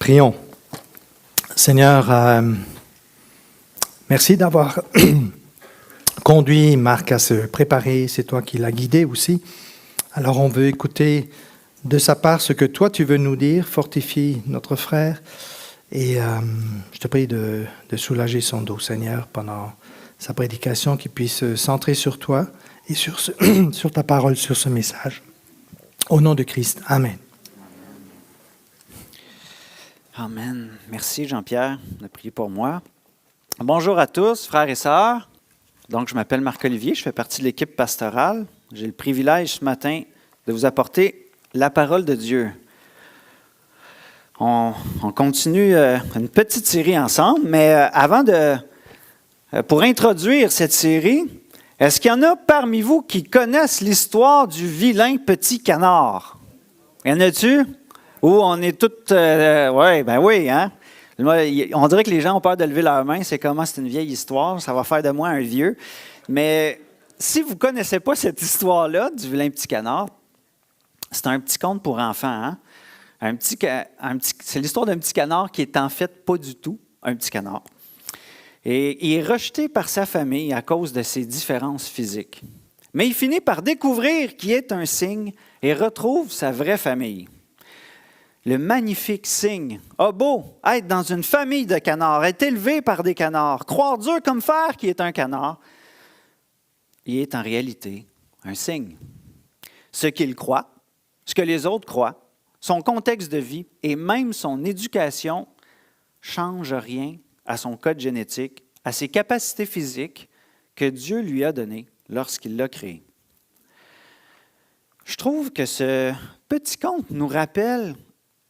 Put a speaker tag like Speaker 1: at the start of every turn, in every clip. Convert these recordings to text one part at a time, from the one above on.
Speaker 1: Prions. Seigneur, merci d'avoir conduit Marc à se préparer. C'est toi qui l'as guidé aussi. Alors on veut écouter de sa part ce que toi tu veux nous dire. Fortifie notre frère. Et je te prie de soulager son dos, Seigneur, pendant sa prédication, qu'il puisse centrer sur toi et sur ta parole, sur ce message. Au nom de Christ. Amen.
Speaker 2: Amen. Merci Jean-Pierre de prier pour moi. Bonjour à tous, frères et sœurs. Donc, je m'appelle Marc-Olivier, je fais partie de l'équipe pastorale. J'ai le privilège ce matin de vous apporter la parole de Dieu. On continue une petite série ensemble, mais pour introduire cette série, est-ce qu'il y en a parmi vous qui connaissent l'histoire du vilain petit canard? Y en a-tu? Ou on est tous... oui, hein? On dirait que les gens ont peur de lever leurs mains. C'est comment c'est une vieille histoire. Ça va faire de moi un vieux. Mais si vous ne connaissez pas cette histoire-là du vilain petit canard, c'est un petit conte pour enfants. Hein? C'est l'histoire d'un petit canard qui est en fait pas du tout un petit canard. Et il est rejeté par sa famille à cause de ses différences physiques. Mais il finit par découvrir qu'il est un cygne et retrouve sa vraie famille. Le magnifique cygne a beau être dans une famille de canards, être élevé par des canards, croire dur comme fer qu'il est un canard, il est en réalité un cygne. Ce qu'il croit, ce que les autres croient, son contexte de vie et même son éducation ne changent rien à son code génétique, à ses capacités physiques que Dieu lui a données lorsqu'il l'a créé. Je trouve que ce petit conte nous rappelle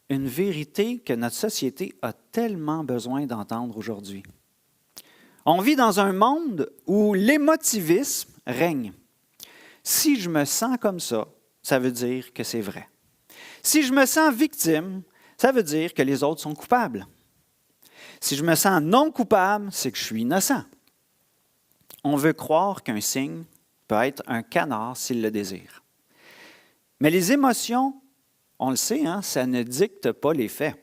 Speaker 2: une vérité que notre société a tellement besoin d'entendre aujourd'hui. On vit dans un monde où l'émotivisme règne. Si je me sens comme ça veut dire que c'est vrai. Si je me sens victime, ça veut dire que les autres sont coupables. Si je me sens non coupable, c'est que je suis innocent. On veut croire qu'un cygne peut être un canard s'il le désire. Mais les émotions, on le sait, hein, ça ne dicte pas les faits.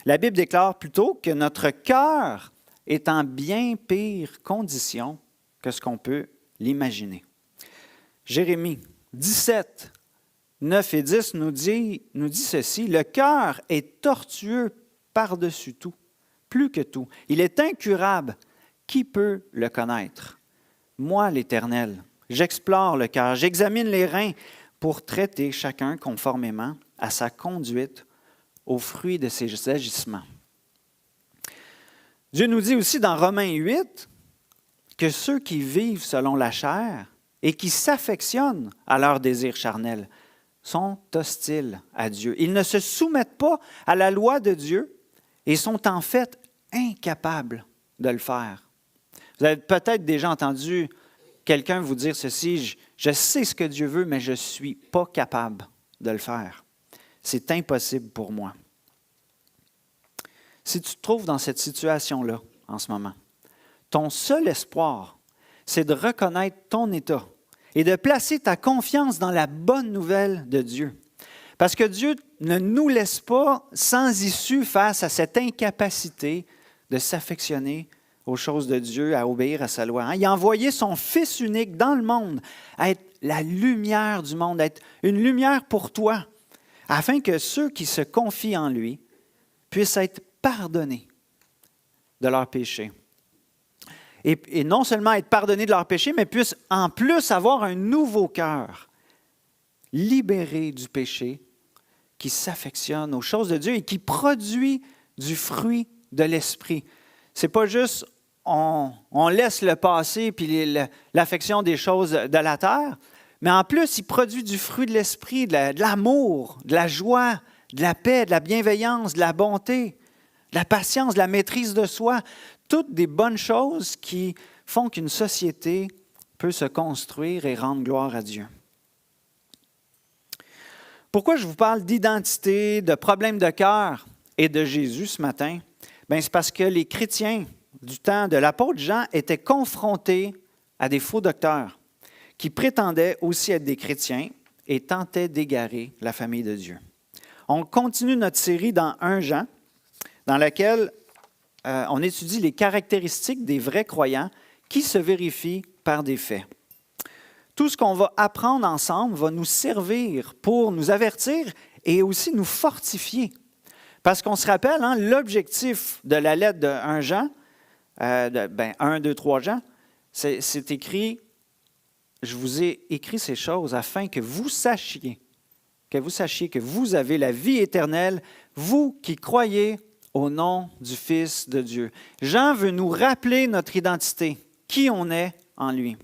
Speaker 2: La Bible déclare plutôt que notre cœur est en bien pire condition que ce qu'on peut l'imaginer. Jérémie 17, 9 et 10 nous dit ceci, « Le cœur est tortueux par-dessus tout, plus que tout. Il est incurable. Qui peut le connaître? Moi, l'Éternel, j'explore le cœur, j'examine les reins pour traiter chacun conformément à sa conduite, au fruit de ses agissements. » Dieu nous dit aussi dans Romains 8 que ceux qui vivent selon la chair et qui s'affectionnent à leurs désirs charnels sont hostiles à Dieu. Ils ne se soumettent pas à la loi de Dieu et sont en fait incapables de le faire. Vous avez peut-être déjà entendu quelqu'un vous dire ceci, je sais ce que Dieu veut, mais je ne suis pas capable de le faire. C'est impossible pour moi. Si tu te trouves dans cette situation-là en ce moment, ton seul espoir, c'est de reconnaître ton état et de placer ta confiance dans la bonne nouvelle de Dieu. Parce que Dieu ne nous laisse pas sans issue face à cette incapacité de s'affectionner aux choses de Dieu, à obéir à sa loi. Il a envoyé son Fils unique dans le monde, à être la lumière du monde, à être une lumière pour toi, afin que ceux qui se confient en lui puissent être pardonnés de leurs péchés. Et non seulement être pardonnés de leurs péchés, mais puissent en plus avoir un nouveau cœur, libéré du péché, qui s'affectionne aux choses de Dieu et qui produit du fruit de l'Esprit. Ce n'est pas juste on laisse le passé puis l'affection des choses de la terre, mais en plus, il produit du fruit de l'esprit, de l'amour, de la joie, de la paix, de la bienveillance, de la bonté, de la patience, de la maîtrise de soi. Toutes des bonnes choses qui font qu'une société peut se construire et rendre gloire à Dieu. Pourquoi je vous parle d'identité, de problèmes de cœur et de Jésus ce matin? Bien, c'est parce que les chrétiens du temps de l'apôtre Jean étaient confrontés à des faux docteurs qui prétendaient aussi être des chrétiens et tentaient d'égarer la famille de Dieu. On continue notre série dans 1 Jean dans laquelle on étudie les caractéristiques des vrais croyants qui se vérifient par des faits. Tout ce qu'on va apprendre ensemble va nous servir pour nous avertir et aussi nous fortifier. Parce qu'on se rappelle, l'objectif de la lettre de 1 Jean, 1, 2, 3 Jean, c'est écrit, je vous ai écrit ces choses afin que vous sachiez que vous avez la vie éternelle, vous qui croyez au nom du Fils de Dieu. Jean veut nous rappeler notre identité, qui on est en lui.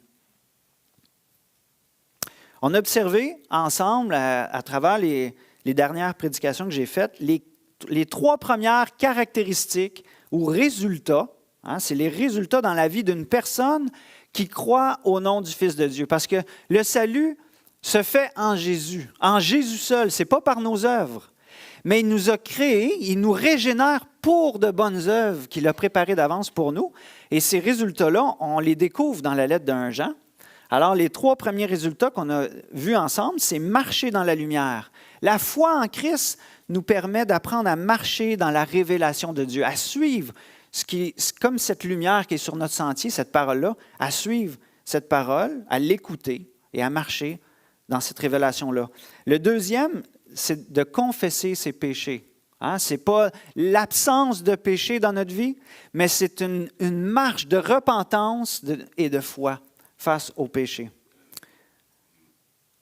Speaker 2: On a observé ensemble, à travers les dernières prédications que j'ai faites, les 3 premières caractéristiques ou résultats, c'est les résultats dans la vie d'une personne qui croit au nom du Fils de Dieu. Parce que le salut se fait en Jésus seul, ce n'est pas par nos œuvres. Mais il nous a créés, il nous régénère pour de bonnes œuvres qu'il a préparées d'avance pour nous. Et ces résultats-là, on les découvre dans la lettre de 1 Jean. Alors, les 3 premiers résultats qu'on a vus ensemble, c'est marcher dans la lumière. La foi en Christ nous permet d'apprendre à marcher dans la révélation de Dieu, à suivre comme cette lumière qui est sur notre sentier, cette parole-là, à suivre cette parole, à l'écouter et à marcher dans cette révélation-là. Le deuxième, c'est de confesser ses péchés. Ce n'est pas l'absence de péché dans notre vie, mais c'est une marche de repentance et de foi face au péché.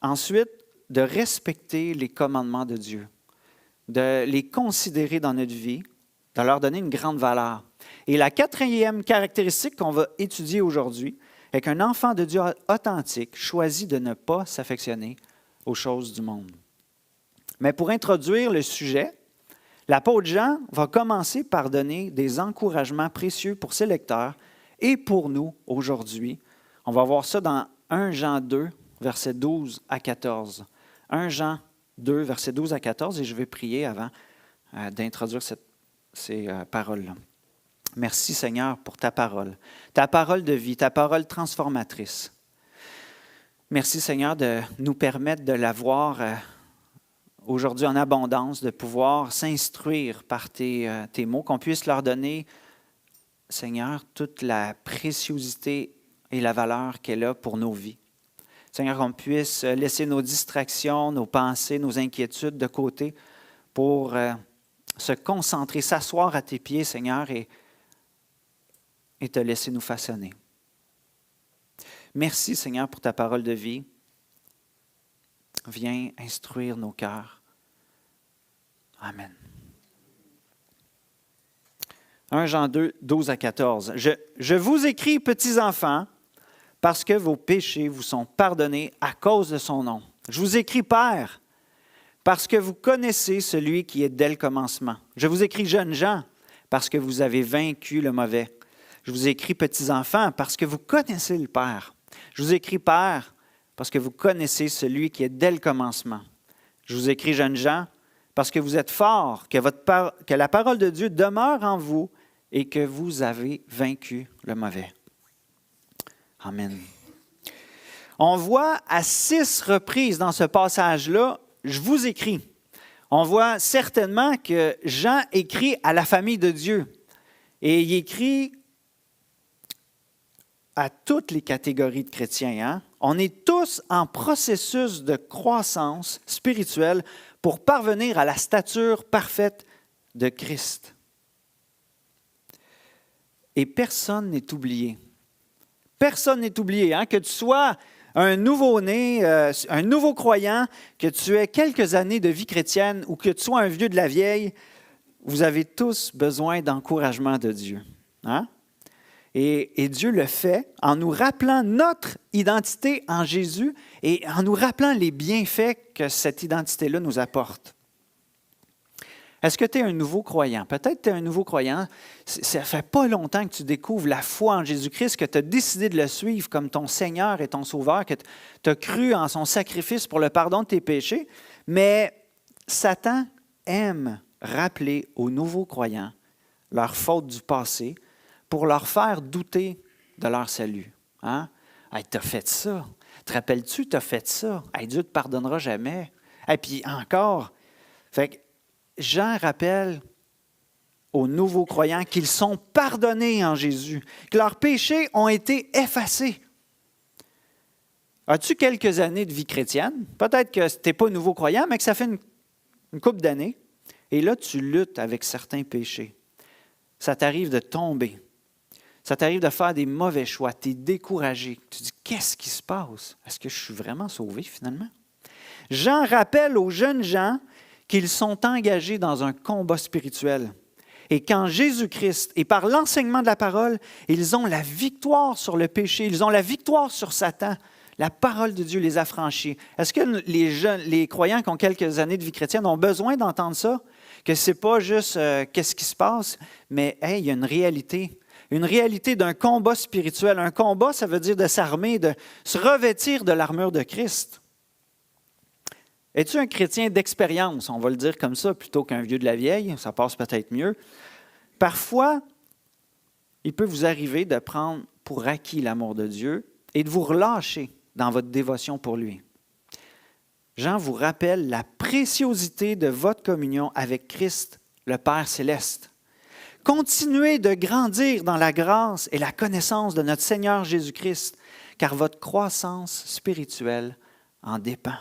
Speaker 2: Ensuite, de respecter les commandements de Dieu, de les considérer dans notre vie, de leur donner une grande valeur. Et la 4e caractéristique qu'on va étudier aujourd'hui est qu'un enfant de Dieu authentique choisit de ne pas s'affectionner aux choses du monde. Mais pour introduire le sujet, l'apôtre Jean va commencer par donner des encouragements précieux pour ses lecteurs et pour nous aujourd'hui. On va voir ça dans 1 Jean 2, versets 12 à 14. 1 Jean 2, versets 12 à 14, et je vais prier avant d'introduire ces paroles-là. Merci Seigneur pour ta parole de vie, ta parole transformatrice. Merci Seigneur de nous permettre de la voir aujourd'hui en abondance, de pouvoir s'instruire par tes mots, qu'on puisse leur donner, Seigneur, toute la préciosité et la valeur qu'elle a pour nos vies. Seigneur, qu'on puisse laisser nos distractions, nos pensées, nos inquiétudes de côté pour se concentrer, s'asseoir à tes pieds, Seigneur, et te laisser nous façonner. Merci, Seigneur, pour ta parole de vie. Viens instruire nos cœurs. Amen. 1 Jean 2, 12 à 14. Je vous écris, petits enfants, parce que vos péchés vous sont pardonnés à cause de son nom. Je vous écris, Père, parce que vous connaissez celui qui est dès le commencement. Je vous écris, jeunes gens, parce que vous avez vaincu le mauvais. Je vous écris, petits enfants, parce que vous connaissez le Père. Je vous écris, Père, parce que vous connaissez celui qui est dès le commencement. Je vous écris, jeunes gens, parce que vous êtes forts, que la parole de Dieu demeure en vous et que vous avez vaincu le mauvais. Amen. On voit à 6 reprises dans ce passage-là, je vous écris. On voit certainement que Jean écrit à la famille de Dieu. Et il écrit à toutes les catégories de chrétiens. On est tous en processus de croissance spirituelle pour parvenir à la stature parfaite de Christ. Et personne n'est oublié. Personne n'est oublié. Que tu sois un nouveau-né, un nouveau croyant, que tu aies quelques années de vie chrétienne ou que tu sois un vieux de la vieille, vous avez tous besoin d'encouragement de Dieu. Et Dieu le fait en nous rappelant notre identité en Jésus et en nous rappelant les bienfaits que cette identité-là nous apporte. Est-ce que tu es un nouveau croyant? Peut-être que tu es un nouveau croyant. Ça ne fait pas longtemps que tu découvres la foi en Jésus-Christ, que tu as décidé de le suivre comme ton Seigneur et ton Sauveur, que tu as cru en son sacrifice pour le pardon de tes péchés. Mais Satan aime rappeler aux nouveaux croyants leurs fautes du passé pour leur faire douter de leur salut. Hey, tu as fait ça. Te rappelles-tu, tu as fait ça. Hey, Dieu ne te pardonnera jamais. Et puis encore, Jean rappelle aux nouveaux croyants qu'ils sont pardonnés en Jésus, que leurs péchés ont été effacés. As-tu quelques années de vie chrétienne? Peut-être que tu n'es pas nouveau croyant, mais que ça fait une couple d'années. Et là, tu luttes avec certains péchés. Ça t'arrive de tomber. Ça t'arrive de faire des mauvais choix. Tu es découragé. Tu dis, qu'est-ce qui se passe? Est-ce que je suis vraiment sauvé finalement? Jean rappelle aux jeunes gens qu'ils sont engagés dans un combat spirituel. Et qu'en Jésus-Christ, et par l'enseignement de la parole, ils ont la victoire sur le péché, ils ont la victoire sur Satan. La parole de Dieu les a franchis. Est-ce que les croyants qui ont quelques années de vie chrétienne ont besoin d'entendre ça? Que ce n'est pas juste qu'est-ce qui se passe, mais hey, il y a une réalité d'un combat spirituel. Un combat, ça veut dire de s'armer, de se revêtir de l'armure de Christ. Es-tu un chrétien d'expérience? On va le dire comme ça, plutôt qu'un vieux de la vieille. Ça passe peut-être mieux. Parfois, il peut vous arriver de prendre pour acquis l'amour de Dieu et de vous relâcher dans votre dévotion pour lui. Jean vous rappelle la préciosité de votre communion avec Christ, le Père céleste. Continuez de grandir dans la grâce et la connaissance de notre Seigneur Jésus-Christ, car votre croissance spirituelle en dépend.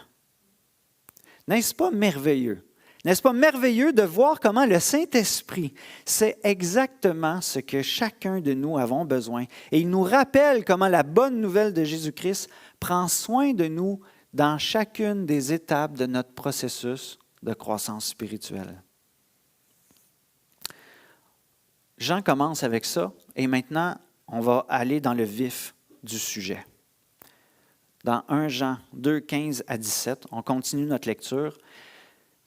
Speaker 2: N'est-ce pas merveilleux? N'est-ce pas merveilleux de voir comment le Saint-Esprit sait exactement ce que chacun de nous avons besoin? Et il nous rappelle comment la bonne nouvelle de Jésus-Christ prend soin de nous dans chacune des étapes de notre processus de croissance spirituelle. Jean commence avec ça et maintenant, on va aller dans le vif du sujet. Dans 1 Jean 2, 15 à 17, on continue notre lecture.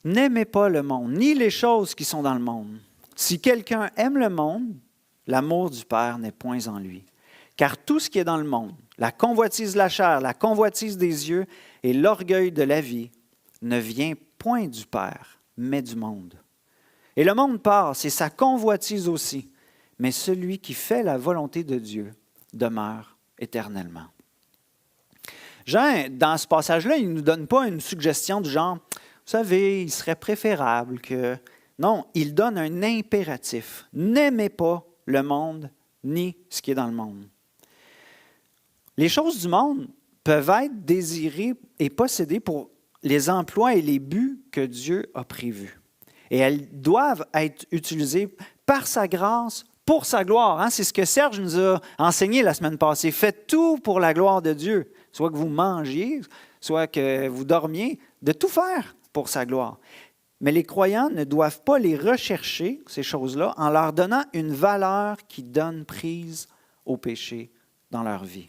Speaker 2: « N'aimez pas le monde, ni les choses qui sont dans le monde. Si quelqu'un aime le monde, l'amour du Père n'est point en lui. Car tout ce qui est dans le monde, la convoitise de la chair, la convoitise des yeux et l'orgueil de la vie, ne vient point du Père, mais du monde. Et le monde passe et sa convoitise aussi, mais celui qui fait la volonté de Dieu demeure éternellement. » Jean, dans ce passage-là, il ne nous donne pas une suggestion du genre, vous savez, il serait préférable que... Non, il donne un impératif. N'aimez pas le monde ni ce qui est dans le monde. Les choses du monde peuvent être désirées et possédées pour les emplois et les buts que Dieu a prévus. Et elles doivent être utilisées par sa grâce, pour sa gloire. C'est ce que Serge nous a enseigné la semaine passée. Faites tout pour la gloire de Dieu. Soit que vous mangiez, soit que vous dormiez, de tout faire pour sa gloire. Mais les croyants ne doivent pas les rechercher, ces choses-là, en leur donnant une valeur qui donne prise au péché dans leur vie.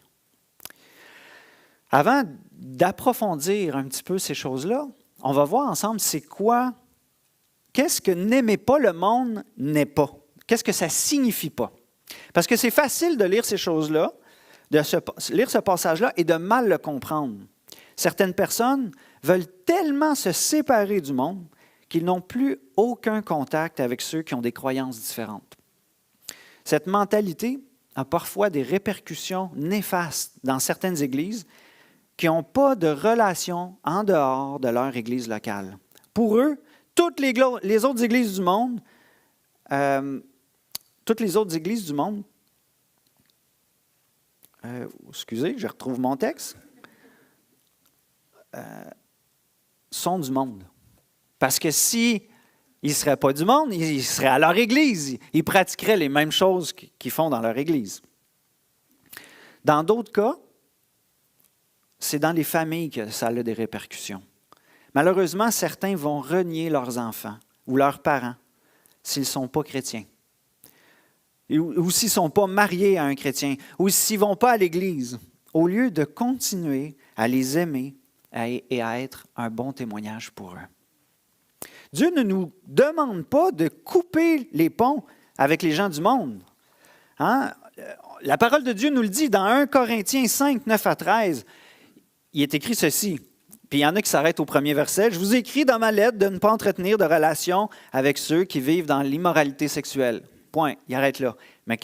Speaker 2: Avant d'approfondir un petit peu ces choses-là, on va voir ensemble qu'est-ce que n'aimer pas le monde n'est pas. Qu'est-ce que ça ne signifie pas? Parce que c'est facile de lire ces choses-là, lire ce passage-là et de mal le comprendre. Certaines personnes veulent tellement se séparer du monde qu'ils n'ont plus aucun contact avec ceux qui ont des croyances différentes. Cette mentalité a parfois des répercussions néfastes dans certaines églises qui n'ont pas de relation en dehors de leur église locale. Pour eux, toutes les autres églises du monde, excusez, je retrouve mon texte, sont du monde. Parce que s'ils ne seraient pas du monde, ils seraient à leur église. Ils pratiqueraient les mêmes choses qu'ils font dans leur église. Dans d'autres cas, c'est dans les familles que ça a des répercussions. Malheureusement, certains vont renier leurs enfants ou leurs parents s'ils ne sont pas chrétiens. Ou s'ils ne sont pas mariés à un chrétien, ou s'ils ne vont pas à l'église, au lieu de continuer à les aimer et à être un bon témoignage pour eux. Dieu ne nous demande pas de couper les ponts avec les gens du monde. La parole de Dieu nous le dit dans 1 Corinthiens 5, 9 à 13. Il est écrit ceci, puis il y en a qui s'arrêtent au premier verset. « Je vous écris dans ma lettre de ne pas entretenir de relations avec ceux qui vivent dans l'immoralité sexuelle. » Point, il arrête là. Mais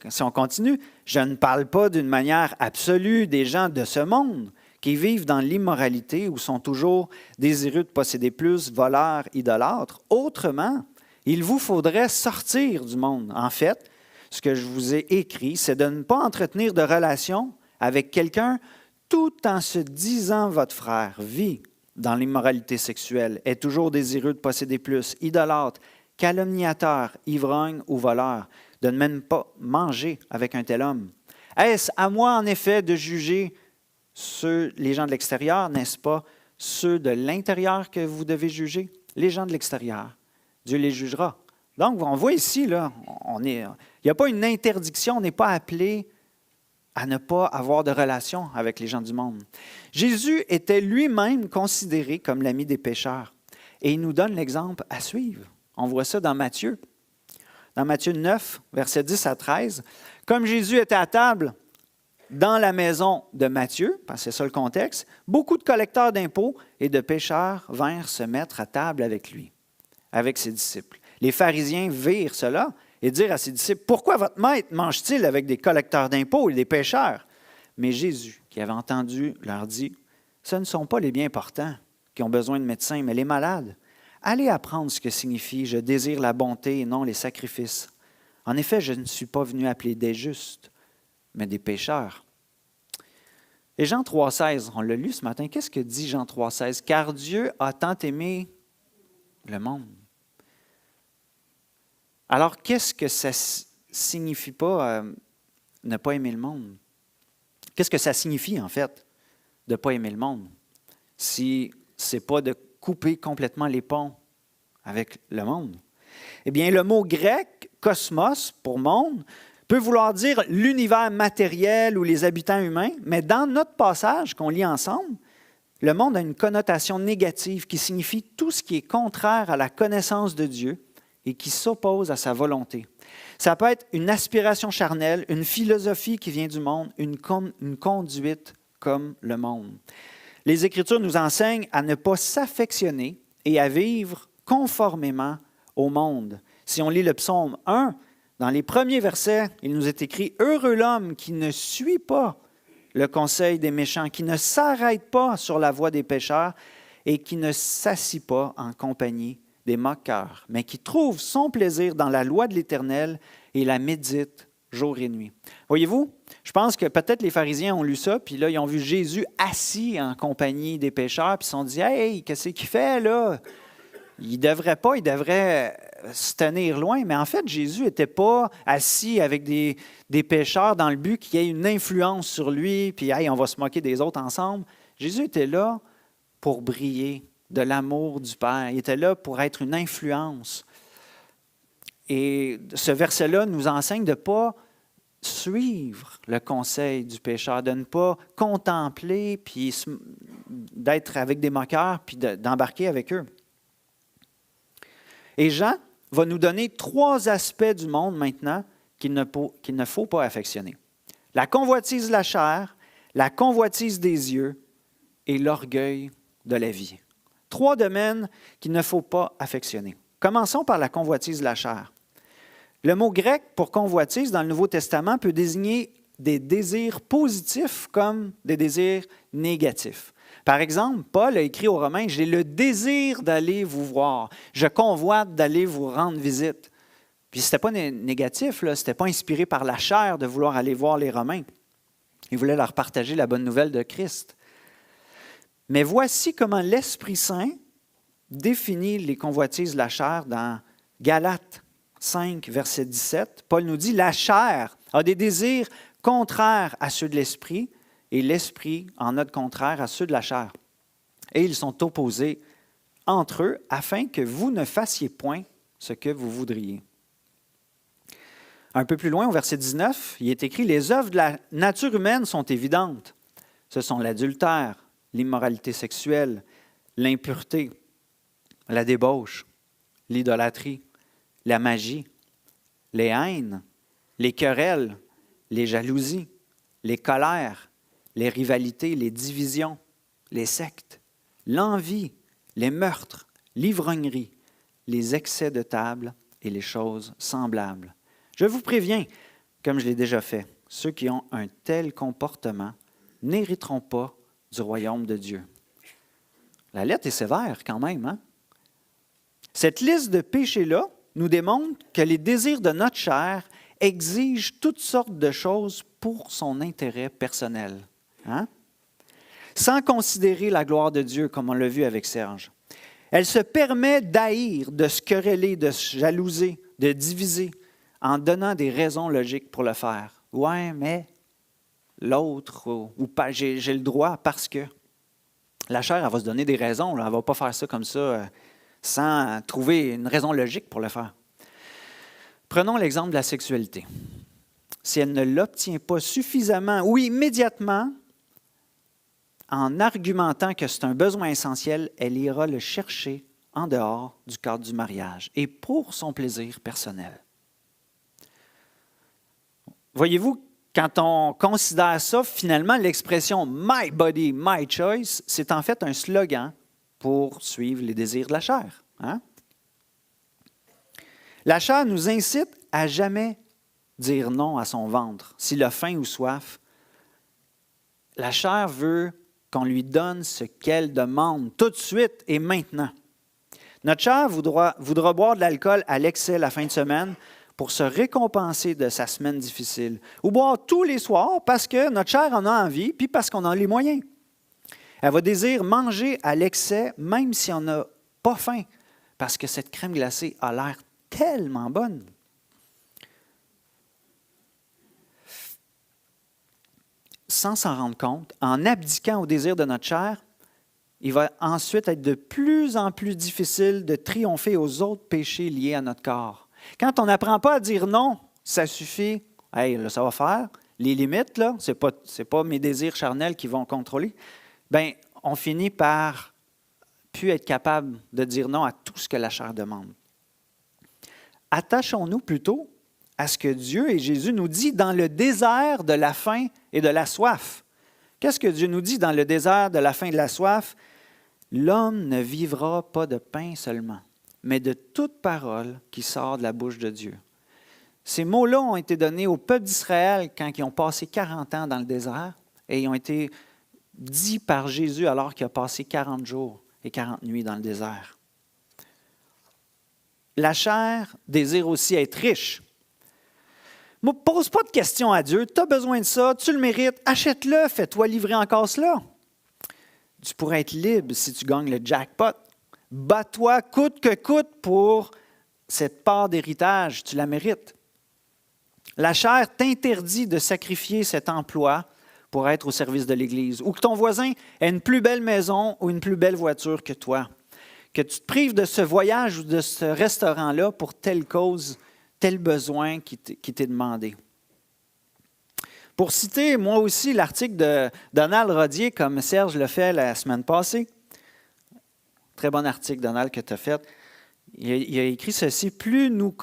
Speaker 2: si on continue, je ne parle pas d'une manière absolue des gens de ce monde qui vivent dans l'immoralité ou sont toujours désireux de posséder plus, voleurs, idolâtres. Autrement, Il vous faudrait sortir du monde. En fait, ce que je vous ai écrit, c'est de ne pas entretenir de relation avec quelqu'un tout en se disant votre frère vit dans l'immoralité sexuelle, est toujours désireux de posséder plus, idolâtre, calomniateur, ivrogne ou voleur, de ne même pas manger avec un tel homme. Est-ce à moi, en effet, de juger les gens de l'extérieur, n'est-ce pas ceux de l'intérieur que vous devez juger? Les gens de l'extérieur. Dieu les jugera. Donc, on voit ici, là, il n'y a pas une interdiction, on n'est pas appelé à ne pas avoir de relation avec les gens du monde. Jésus était lui-même considéré comme l'ami des pécheurs. Et il nous donne l'exemple à suivre. On voit ça dans Matthieu. Dans Matthieu 9, versets 10 à 13. Comme Jésus était à table dans la maison de Matthieu, parce que c'est ça le contexte, beaucoup de collecteurs d'impôts et de pécheurs vinrent se mettre à table avec lui, avec ses disciples. Les pharisiens virent cela et dirent à ses disciples, « Pourquoi votre maître mange-t-il avec des collecteurs d'impôts et des pécheurs? » Mais Jésus, qui avait entendu, leur dit, « Ce ne sont pas les bien portants qui ont besoin de médecins, mais les malades. Allez apprendre ce que signifie « Je désire la bonté et non les sacrifices. » En effet, je ne suis pas venu appeler des justes, mais des pécheurs. Et Jean 3,16, on l'a lu ce matin, qu'est-ce que dit Jean 3,16? « Car Dieu a tant aimé le monde. » Alors, qu'est-ce que ça signifie pas ne pas aimer le monde? Qu'est-ce que ça signifie, en fait, de ne pas aimer le monde? Si ce n'est pas de couper complètement les ponts avec le monde. Eh bien, le mot grec, cosmos, pour monde, peut vouloir dire l'univers matériel ou les habitants humains, mais dans notre passage qu'on lit ensemble, le monde a une connotation négative qui signifie tout ce qui est contraire à la connaissance de Dieu et qui s'oppose à sa volonté. Ça peut être une aspiration charnelle, une philosophie qui vient du monde, une conduite comme le monde. Les Écritures nous enseignent à ne pas s'affectionner et à vivre conformément au monde. Si on lit le psaume 1, dans les premiers versets, il nous est écrit « Heureux l'homme qui ne suit pas le conseil des méchants, qui ne s'arrête pas sur la voie des pécheurs et qui ne s'assit pas en compagnie des moqueurs, mais qui trouve son plaisir dans la loi de l'Éternel et la médite jour et nuit. » Voyez-vous, je pense que peut-être les pharisiens ont lu ça, puis là, ils ont vu Jésus assis en compagnie des pécheurs, puis ils se sont dit « Hey, qu'est-ce qu'il fait là? » Il ne devrait pas, il devrait se tenir loin. Mais en fait, Jésus n'était pas assis avec des pécheurs dans le but qu'il y ait une influence sur lui, puis hey, on va se moquer des autres ensemble. Jésus était là pour briller de l'amour du Père. Il était là pour être une influence. Et ce verset-là nous enseigne de ne pas suivre le conseil du pécheur, de ne pas contempler, puis d'être avec des moqueurs, puis d'embarquer avec eux. Et Jean va nous donner 3 aspects du monde maintenant qu'il ne faut pas affectionner. La convoitise de la chair, la convoitise des yeux et l'orgueil de la vie. 3 domaines qu'il ne faut pas affectionner. Commençons par la convoitise de la chair. Le mot grec pour convoitise dans le Nouveau Testament peut désigner des désirs positifs comme des désirs négatifs. Par exemple, Paul a écrit aux Romains, « J'ai le désir d'aller vous voir. Je convoite d'aller vous rendre visite. » Puis ce n'était pas négatif, ce n'était pas inspiré par la chair de vouloir aller voir les Romains. Il voulait leur partager la bonne nouvelle de Christ. Mais voici comment l'Esprit Saint définit les convoitises de la chair dans Galates 5, verset 17. Paul nous dit, « La chair a des désirs contraires à ceux de l'Esprit, et l'esprit en a de contraire à ceux de la chair. Et ils sont opposés entre eux afin que vous ne fassiez point ce que vous voudriez. » Un peu plus loin, au verset 19, il est écrit « Les œuvres de la nature humaine sont évidentes. Ce sont l'adultère, l'immoralité sexuelle, l'impureté, la débauche, l'idolâtrie, la magie, les haines, les querelles, les jalousies, les colères, les rivalités, les divisions, les sectes, l'envie, les meurtres, l'ivrognerie, les excès de table et les choses semblables. Je vous préviens, comme je l'ai déjà fait, ceux qui ont un tel comportement n'hériteront pas du royaume de Dieu. » La lettre est sévère quand même, hein? Cette liste de péchés-là nous démontre que les désirs de notre chair exigent toutes sortes de choses pour son intérêt personnel. Hein? Sans considérer la gloire de Dieu, comme on l'a vu avec Serge. Elle se permet d'haïr, de se quereller, de se jalouser, de diviser, en donnant des raisons logiques pour le faire. Ouais, mais l'autre, ou pas, j'ai le droit parce que. La chair, elle va se donner des raisons. Là. Elle ne va pas faire ça comme ça sans trouver une raison logique pour le faire. Prenons l'exemple de la sexualité. Si elle ne l'obtient pas suffisamment ou immédiatement, en argumentant que c'est un besoin essentiel, elle ira le chercher en dehors du cadre du mariage et pour son plaisir personnel. Voyez-vous, quand on considère ça, finalement, l'expression « my body, my choice », c'est en fait un slogan pour suivre les désirs de la chair. Hein? La chair nous incite à jamais dire non à son ventre s'il a faim ou soif. La chair veut qu'on lui donne ce qu'elle demande tout de suite et maintenant. Notre chair voudra boire de l'alcool à l'excès la fin de semaine pour se récompenser de sa semaine difficile. Ou boire tous les soirs parce que notre chair en a envie, puis parce qu'on a les moyens. Elle va désirer manger à l'excès, même si on n'a pas faim, parce que cette crème glacée a l'air tellement bonne. Sans s'en rendre compte, en abdiquant au désir de notre chair, il va ensuite être de plus en plus difficile de triompher aux autres péchés liés à notre corps. Quand on n'apprend pas à dire non, ça suffit. Hey, là, ça va faire. Les limites, là, ce n'est pas mes désirs charnels qui vont contrôler. Bien, on finit par plus être capable de dire non à tout ce que la chair demande. Attachons-nous plutôt à ce que Dieu et Jésus nous disent dans le désert de la faim et de la soif. Qu'est-ce que Dieu nous dit dans le désert de la faim et de la soif? L'homme ne vivra pas de pain seulement, mais de toute parole qui sort de la bouche de Dieu. Ces mots-là ont été donnés au peuple d'Israël quand ils ont passé 40 ans dans le désert et ils ont été dits par Jésus alors qu'il a passé 40 jours et 40 nuits dans le désert. La chair désire aussi être riche. Ne pose pas de questions à Dieu. Tu as besoin de ça, tu le mérites, achète-le, fais-toi livrer encore cela. Tu pourrais être libre si tu gagnes le jackpot. Bats-toi coûte que coûte pour cette part d'héritage, tu la mérites. La chair t'interdit de sacrifier cet emploi pour être au service de l'Église, ou que ton voisin ait une plus belle maison ou une plus belle voiture que toi, que tu te prives de ce voyage ou de ce restaurant-là pour telle cause, tel besoin qui t'est demandé. Pour citer, moi aussi, l'article de Donald Rodier, comme Serge l'a fait la semaine passée, très bon article, Donald, que tu as fait, il a écrit ceci, plus nous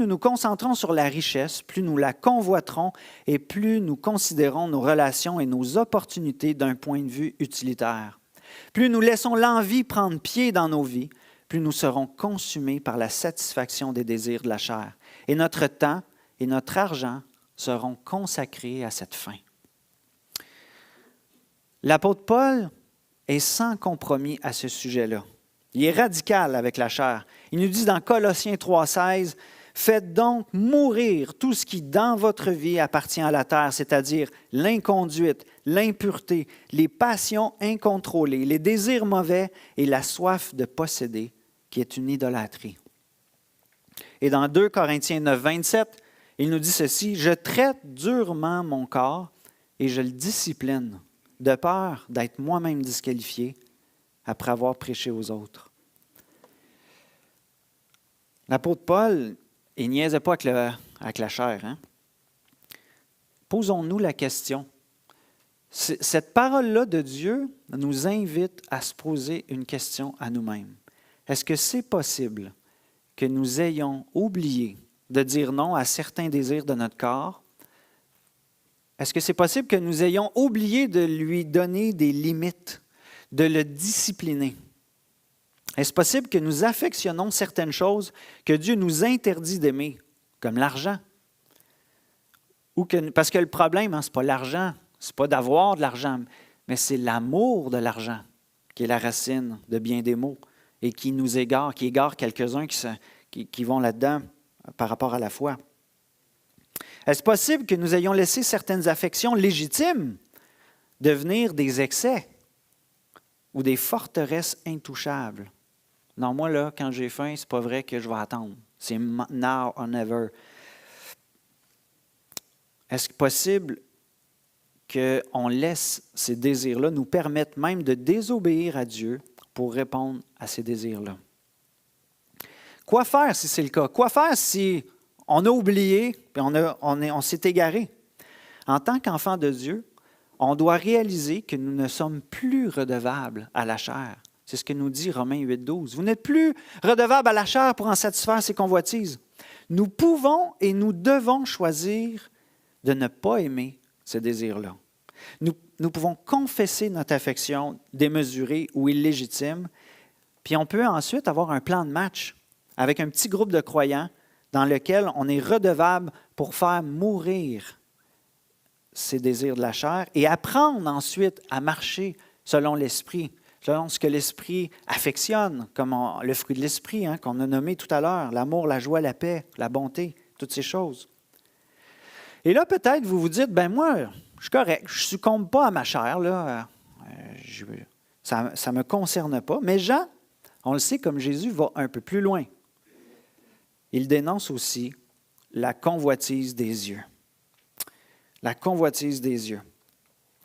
Speaker 2: nous concentrons sur la richesse, plus nous la convoiterons et plus nous considérons nos relations et nos opportunités d'un point de vue utilitaire. Plus nous laissons l'envie prendre pied dans nos vies, plus nous serons consumés par la satisfaction des désirs de la chair. Et notre temps et notre argent seront consacrés à cette fin. L'apôtre Paul est sans compromis à ce sujet-là. Il est radical avec la chair. Il nous dit dans Colossiens 3,16, « Faites donc mourir tout ce qui, dans votre vie, appartient à la terre, c'est-à-dire l'inconduite, l'impureté, les passions incontrôlées, les désirs mauvais et la soif de posséder, qui est une idolâtrie. » Et dans 2 Corinthiens 9, 27, il nous dit ceci, « Je traite durement mon corps et je le discipline, de peur d'être moi-même disqualifié après avoir prêché aux autres. » L'apôtre Paul, il niaisait pas avec la chair. Hein? Posons-nous la question. Cette parole-là de Dieu nous invite à se poser une question à nous-mêmes. Est-ce que c'est possible que nous ayons oublié de dire non à certains désirs de notre corps? Est-ce que c'est possible que nous ayons oublié de lui donner des limites, de le discipliner? Est-ce possible que nous affectionnons certaines choses que Dieu nous interdit d'aimer, comme l'argent? Parce que le problème, ce n'est pas l'argent, ce n'est pas d'avoir de l'argent, mais c'est l'amour de l'argent qui est la racine de bien des maux. et qui nous égarent, qui égarent quelques-uns qui vont là-dedans par rapport à la foi. Est-ce possible que nous ayons laissé certaines affections légitimes devenir des excès ou des forteresses intouchables? Non, moi, là, quand j'ai faim, c'est pas vrai que je vais attendre. C'est now or never. Est-ce possible qu'on laisse ces désirs-là nous permettre même de désobéir à Dieu pour répondre à ces désirs-là? Quoi faire si c'est le cas? Quoi faire si on a oublié et on s'est égaré? En tant qu'enfant de Dieu, on doit réaliser que nous ne sommes plus redevables à la chair. C'est ce que nous dit Romains 8,12. Vous n'êtes plus redevables à la chair pour en satisfaire ses convoitises. Nous pouvons et nous devons choisir de ne pas aimer ce désir-là. Nous pouvons confesser notre affection démesurée ou illégitime, puis on peut ensuite avoir un plan de match avec un petit groupe de croyants dans lequel on est redevable pour faire mourir ces désirs de la chair et apprendre ensuite à marcher selon l'Esprit, selon ce que l'Esprit affectionne, comme le fruit de l'Esprit qu'on a nommé tout à l'heure, l'amour, la joie, la paix, la bonté, toutes ces choses. Et là, peut-être, vous vous dites, ben moi, je suis correct, je ne succombe pas à ma chair, là, ça ne me concerne pas. Mais Jean, on le sait, comme Jésus va un peu plus loin. Il dénonce aussi la convoitise des yeux. La convoitise des yeux.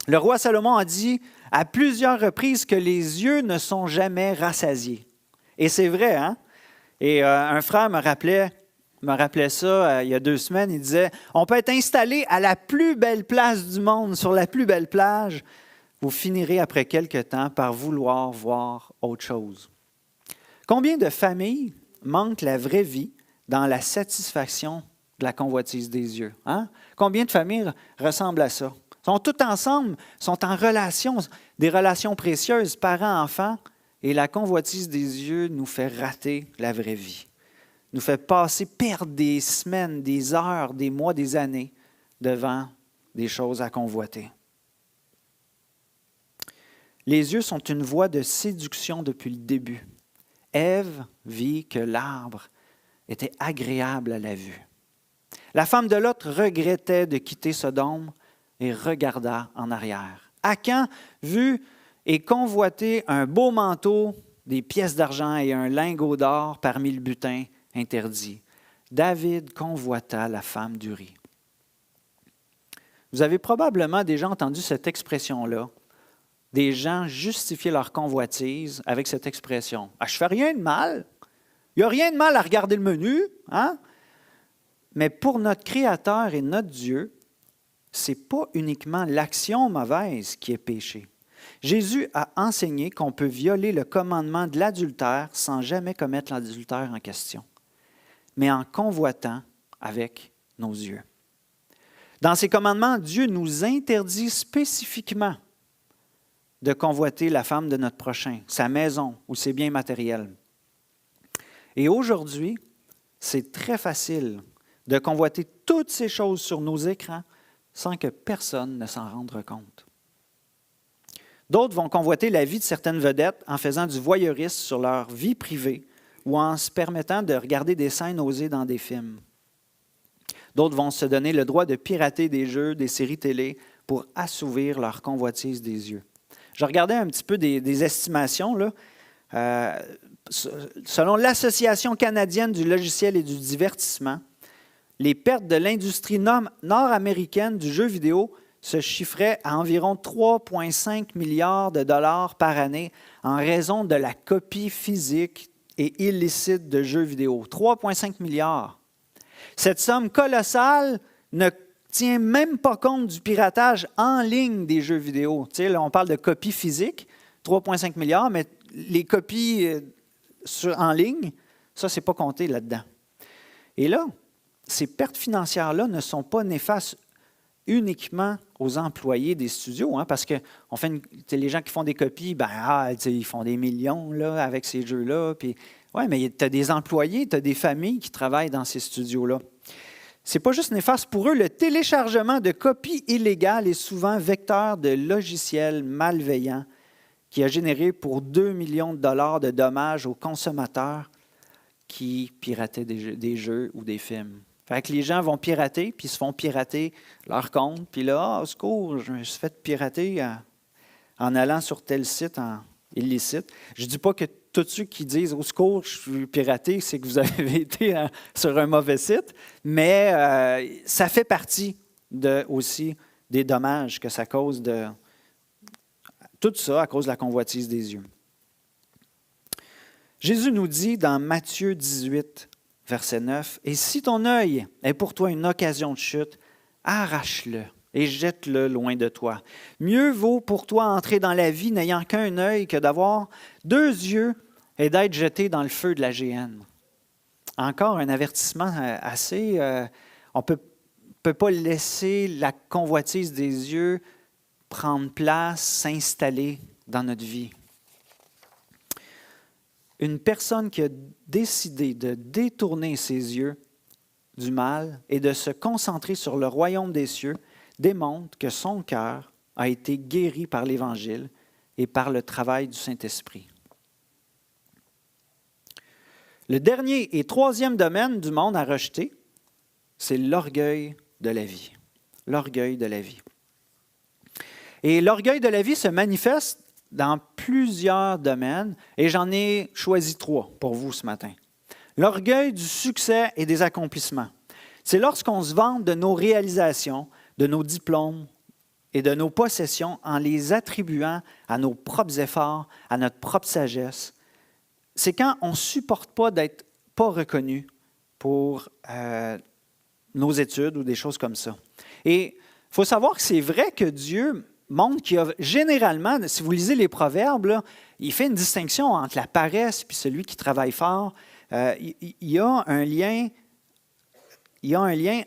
Speaker 2: Le roi Salomon a dit à plusieurs reprises que les yeux ne sont jamais rassasiés. Et c'est vrai, hein? Et un frère me rappelait ça il y a 2 semaines. Il disait, on peut être installé à la plus belle place du monde, sur la plus belle plage. Vous finirez après quelque temps par vouloir voir autre chose. Combien de familles manquent la vraie vie dans la satisfaction de la convoitise des yeux? Hein? Combien de familles ressemblent à ça? Sont toutes ensemble, sont en relation, des relations précieuses, parents-enfants, et la convoitise des yeux nous fait rater la vraie vie. Nous fait perdre des semaines, des heures, des mois, des années devant des choses à convoiter. Les yeux sont une voie de séduction depuis le début. Ève vit que l'arbre était agréable à la vue. La femme de Lot regrettait de quitter Sodome et regarda en arrière. Akan vit et convoitait un beau manteau, des pièces d'argent et un lingot d'or parmi le butin interdit. David convoita la femme d'Uri. Vous avez probablement déjà entendu cette expression-là. Des gens justifier leur convoitise avec cette expression. « Ah, je ne fais rien de mal. Il n'y a rien de mal à regarder le menu. Hein? » Mais pour notre Créateur et notre Dieu, ce n'est pas uniquement l'action mauvaise qui est péché. Jésus a enseigné qu'on peut violer le commandement de l'adultère sans jamais commettre l'adultère en question, mais en convoitant avec nos yeux. Dans ces commandements, Dieu nous interdit spécifiquement de convoiter la femme de notre prochain, sa maison ou ses biens matériels. Et aujourd'hui, c'est très facile de convoiter toutes ces choses sur nos écrans sans que personne ne s'en rende compte. D'autres vont convoiter la vie de certaines vedettes en faisant du voyeurisme sur leur vie privée ou en se permettant de regarder des scènes osées dans des films. D'autres vont se donner le droit de pirater des jeux, des séries télé pour assouvir leur convoitise des yeux. Je regardais un petit peu des estimations, là. Selon l'Association canadienne du logiciel et du divertissement, les pertes de l'industrie nord-américaine du jeu vidéo se chiffraient à environ 3,5 milliards de dollars par année en raison de la copie physique et illicite de jeux vidéo. 3,5 milliards. Cette somme colossale ne tient même pas compte du piratage en ligne des jeux vidéo. Tu sais, là, on parle de copies physiques, 3,5 milliards, mais les copies en ligne, ça, ce n'est pas compté là-dedans. Et là, ces pertes financières-là ne sont pas néfastes uniquement aux employés des studios, hein, parce que les gens qui font des copies, ils font des millions là, avec ces jeux-là. Oui, mais tu as des employés, tu as des familles qui travaillent dans ces studios-là. Ce n'est pas juste néfaste pour eux. Le téléchargement de copies illégales est souvent vecteur de logiciels malveillants qui a généré pour 2 millions de dollars de dommages aux consommateurs qui pirataient des jeux ou des films. Fait que les gens vont pirater, puis ils se font pirater leur compte, puis là, au secours, je me suis fait pirater en allant sur tel site illicite. Je ne dis pas que tous ceux qui disent « au secours, je suis piraté », c'est que vous avez été sur un mauvais site, mais ça fait partie aussi des dommages que ça cause de... Tout ça à cause de la convoitise des yeux. Jésus nous dit dans Matthieu 18, verset 9, « Et si ton œil est pour toi une occasion de chute, arrache-le et jette-le loin de toi. Mieux vaut pour toi entrer dans la vie n'ayant qu'un œil que d'avoir 2 yeux et d'être jeté dans le feu de la géhenne. » Encore un avertissement assez... on ne peut pas laisser la convoitise des yeux prendre place, s'installer dans notre vie. Une personne qui a décidé de détourner ses yeux du mal et de se concentrer sur le royaume des cieux démontre que son cœur a été guéri par l'Évangile et par le travail du Saint-Esprit. Le dernier et 3e domaine du monde à rejeter, c'est l'orgueil de la vie. L'orgueil de la vie. Et l'orgueil de la vie se manifeste dans plusieurs domaines, et j'en ai choisi 3 pour vous ce matin. L'orgueil du succès et des accomplissements. C'est lorsqu'on se vante de nos réalisations, de nos diplômes et de nos possessions en les attribuant à nos propres efforts, à notre propre sagesse. C'est quand on ne supporte pas d'être pas reconnu pour nos études ou des choses comme ça. Et il faut savoir que c'est vrai que Dieu montre qu'il y a généralement, si vous lisez les Proverbes, là, il fait une distinction entre la paresse et celui qui travaille fort. Il y a un lien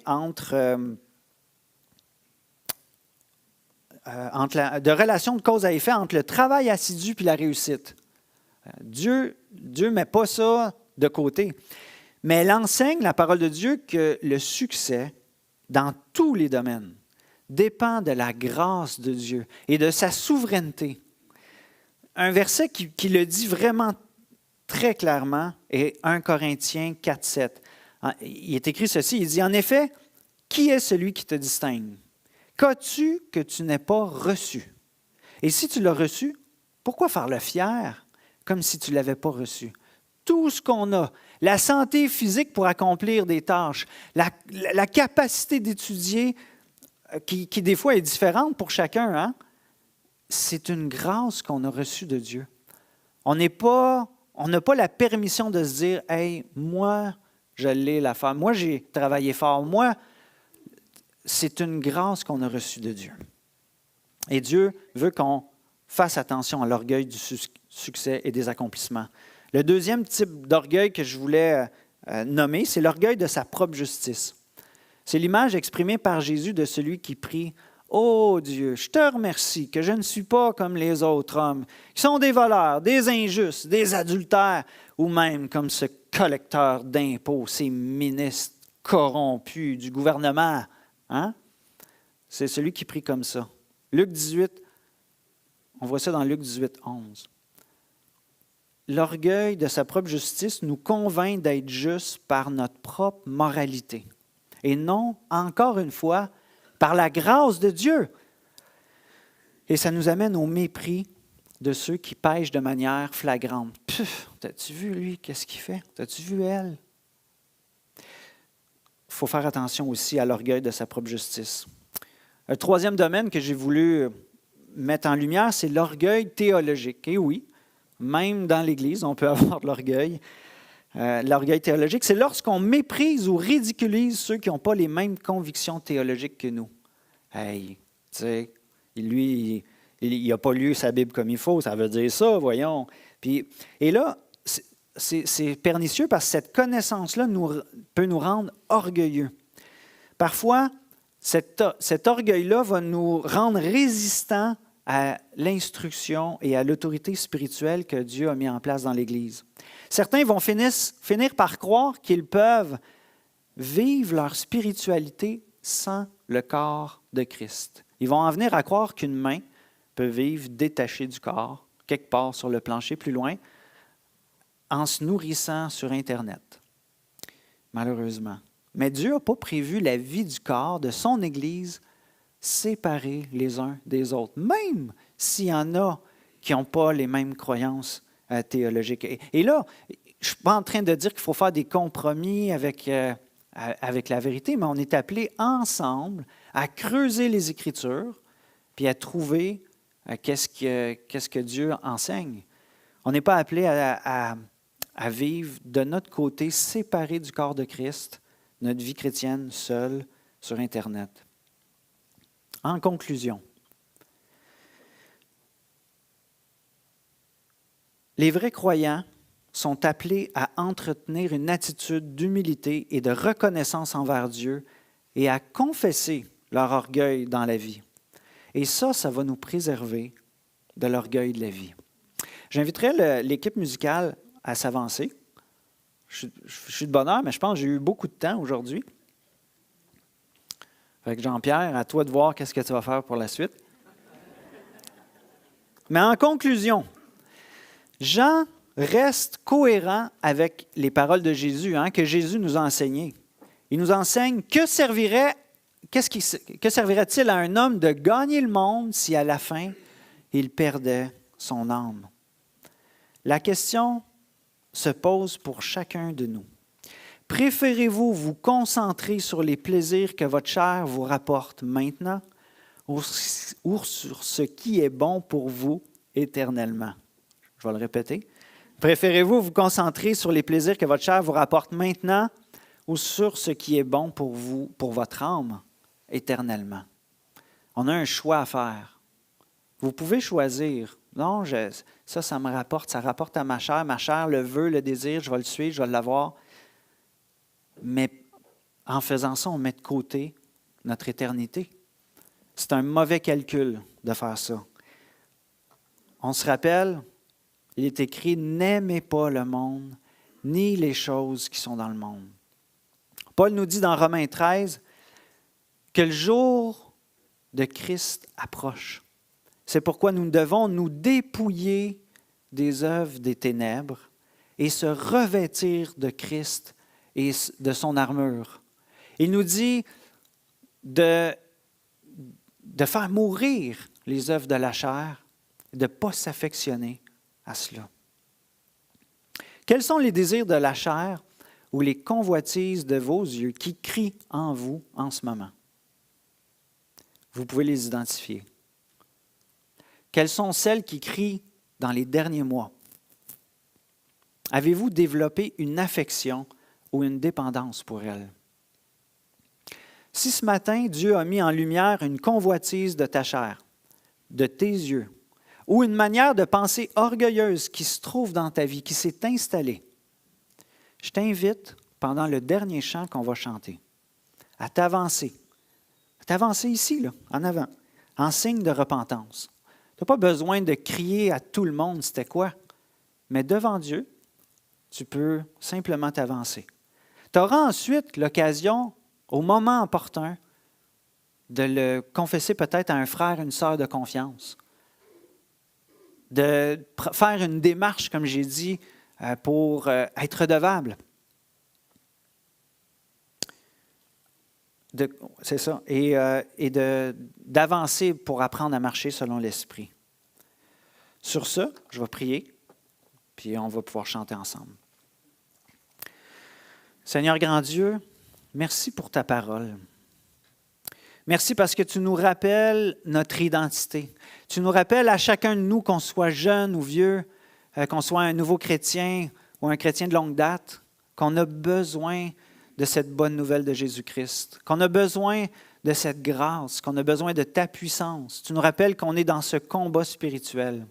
Speaker 2: entre de relation de cause à effet entre le travail assidu et la réussite. Dieu ne met pas ça de côté. Mais elle enseigne, la parole de Dieu, que le succès, dans tous les domaines, dépend de la grâce de Dieu et de sa souveraineté. Un verset qui le dit vraiment très clairement est 1 Corinthiens 4, 7. Il est écrit ceci, il dit « En effet, qui est celui qui te distingue? Qu'as-tu que tu n'aies pas reçu? Et si tu l'as reçu, pourquoi faire le fier comme si tu ne l'avais pas reçu? » Tout ce qu'on a, la santé physique pour accomplir des tâches, la capacité d'étudier qui des fois est différente pour chacun, hein? C'est une grâce qu'on a reçue de Dieu. On n'a pas la permission de se dire « Hey, moi, je l'ai l'affaire. Moi, j'ai travaillé fort. Moi, c'est une grâce qu'on a reçue de Dieu. » Et Dieu veut qu'on fasse attention à l'orgueil du succès et des accomplissements. Le deuxième type d'orgueil que je voulais nommer, c'est l'orgueil de sa propre justice. C'est l'image exprimée par Jésus de celui qui prie « Ô Dieu, je te remercie que je ne suis pas comme les autres hommes, qui sont des voleurs, des injustes, des adultères, ou même comme ce collecteur d'impôts, ces ministres corrompus du gouvernement. » Hein? C'est celui qui prie comme ça. Luc 18, on voit ça dans Luc 18, 11. L'orgueil de sa propre justice nous convainc d'être justes par notre propre moralité. Et non, encore une fois, par la grâce de Dieu. Et ça nous amène au mépris de ceux qui pêchent de manière flagrante. Puf, t'as-tu vu lui, qu'est-ce qu'il fait? T'as-tu vu elle? Il faut faire attention aussi à l'orgueil de sa propre justice. Un troisième domaine que j'ai voulu mettre en lumière, c'est l'orgueil théologique. Et oui, même dans l'Église, on peut avoir de l'orgueil. L'orgueil théologique, c'est lorsqu'on méprise ou ridiculise ceux qui n'ont pas les mêmes convictions théologiques que nous. Hey, tu sais, lui, il n'a pas lu sa Bible comme il faut, ça veut dire ça, voyons. Et là, c'est pernicieux parce que cette connaissance-là peut nous rendre orgueilleux. Parfois, cet orgueil-là va nous rendre résistants à l'instruction et à l'autorité spirituelle que Dieu a mis en place dans l'Église. Certains vont finir par croire qu'ils peuvent vivre leur spiritualité sans le corps de Christ. Ils vont en venir à croire qu'une main peut vivre détachée du corps quelque part sur le plancher plus loin, en se nourrissant sur Internet. Malheureusement. Mais Dieu n'a pas prévu la vie du corps de son Église séparée les uns des autres, même s'il y en a qui n'ont pas les mêmes croyances théologiques. Et là, je ne suis pas en train de dire qu'il faut faire des compromis avec la vérité, mais on est appelés ensemble à creuser les Écritures puis à trouver qu'est-ce que Dieu enseigne. On n'est pas appelés à vivre de notre côté séparés du corps de Christ, notre vie chrétienne seule sur Internet. En conclusion, les vrais croyants sont appelés à entretenir une attitude d'humilité et de reconnaissance envers Dieu et à confesser leur orgueil dans la vie. Et ça va nous préserver de l'orgueil de la vie. J'inviterai l'équipe musicale à s'avancer. Je suis de bonne heure, mais je pense que j'ai eu beaucoup de temps aujourd'hui. Fait que Jean-Pierre, à toi de voir qu'est-ce que tu vas faire pour la suite. Mais en conclusion, Jean reste cohérent avec les paroles de Jésus, que Jésus nous a enseignées. Il nous enseigne que servirait-il à un homme de gagner le monde si à la fin, il perdait son âme? La question se pose pour chacun de nous. Préférez-vous vous concentrer sur les plaisirs que votre chair vous rapporte maintenant ou sur ce qui est bon pour vous éternellement? Je vais le répéter. Préférez-vous vous concentrer sur les plaisirs que votre chair vous rapporte maintenant ou sur ce qui est bon pour vous, pour votre âme, éternellement? On a un choix à faire. Vous pouvez choisir. Non, ça me rapporte, ça rapporte à ma chair le veut, le désire, je vais le suivre, je vais l'avoir. Mais en faisant ça, on met de côté notre éternité. C'est un mauvais calcul de faire ça. On se rappelle, il est écrit « N'aimez pas le monde, ni les choses qui sont dans le monde ». Paul nous dit dans Romains 13 que le jour de Christ approche. C'est pourquoi nous devons nous dépouiller des œuvres des ténèbres et se revêtir de Christ et de son armure. Il nous dit de faire mourir les œuvres de la chair, de ne pas s'affectionner à cela. Quels sont les désirs de la chair ou les convoitises de vos yeux qui crient en vous en ce moment? Vous pouvez les identifier. Quelles sont celles qui crient dans les derniers mois? Avez-vous développé une affection ou une dépendance pour elles? Si ce matin, Dieu a mis en lumière une convoitise de ta chair, de tes yeux, ou une manière de penser orgueilleuse qui se trouve dans ta vie, qui s'est installée, je t'invite, pendant le dernier chant qu'on va chanter, à t'avancer. À t'avancer ici, là, en avant, en signe de repentance. Tu n'as pas besoin de crier à tout le monde c'était quoi, mais devant Dieu, tu peux simplement t'avancer. Tu auras ensuite l'occasion, au moment opportun, de le confesser peut-être à un frère, une sœur de confiance, de faire une démarche, comme j'ai dit, pour être redevable. C'est ça. Et d'avancer pour apprendre à marcher selon l'Esprit. Sur ce, je vais prier, puis on va pouvoir chanter ensemble. Seigneur grand Dieu, merci pour ta parole. Merci parce que tu nous rappelles notre identité. Tu nous rappelles à chacun de nous, qu'on soit jeune ou vieux, qu'on soit un nouveau chrétien ou un chrétien de longue date, qu'on a besoin de cette bonne nouvelle de Jésus-Christ, qu'on a besoin de cette grâce, qu'on a besoin de ta puissance. Tu nous rappelles qu'on est dans ce combat spirituel.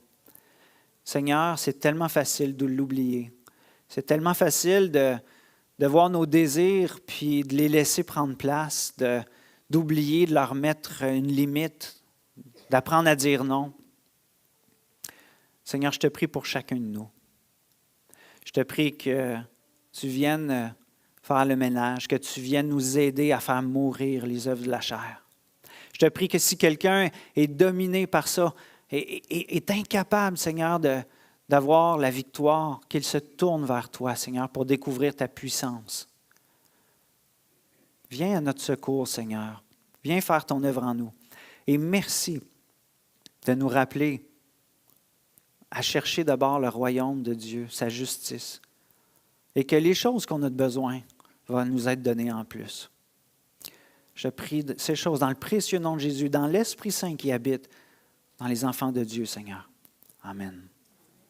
Speaker 2: Seigneur, c'est tellement facile de l'oublier. C'est tellement facile de voir nos désirs puis de les laisser prendre place, d'oublier, de leur mettre une limite, d'apprendre à dire non. Seigneur, je te prie pour chacun de nous. Je te prie que tu viennes faire le ménage, que tu viennes nous aider à faire mourir les œuvres de la chair. Je te prie que si quelqu'un est dominé par ça, est incapable, Seigneur, d'avoir la victoire, qu'il se tourne vers toi, Seigneur, pour découvrir ta puissance. Viens à notre secours, Seigneur. Viens faire ton œuvre en nous. Et merci de nous rappeler à chercher d'abord le royaume de Dieu, sa justice, et que les choses qu'on a de besoin vont nous être données en plus. Je prie ces choses dans le précieux nom de Jésus, dans l'Esprit Saint qui habite dans les enfants de Dieu, Seigneur. Amen.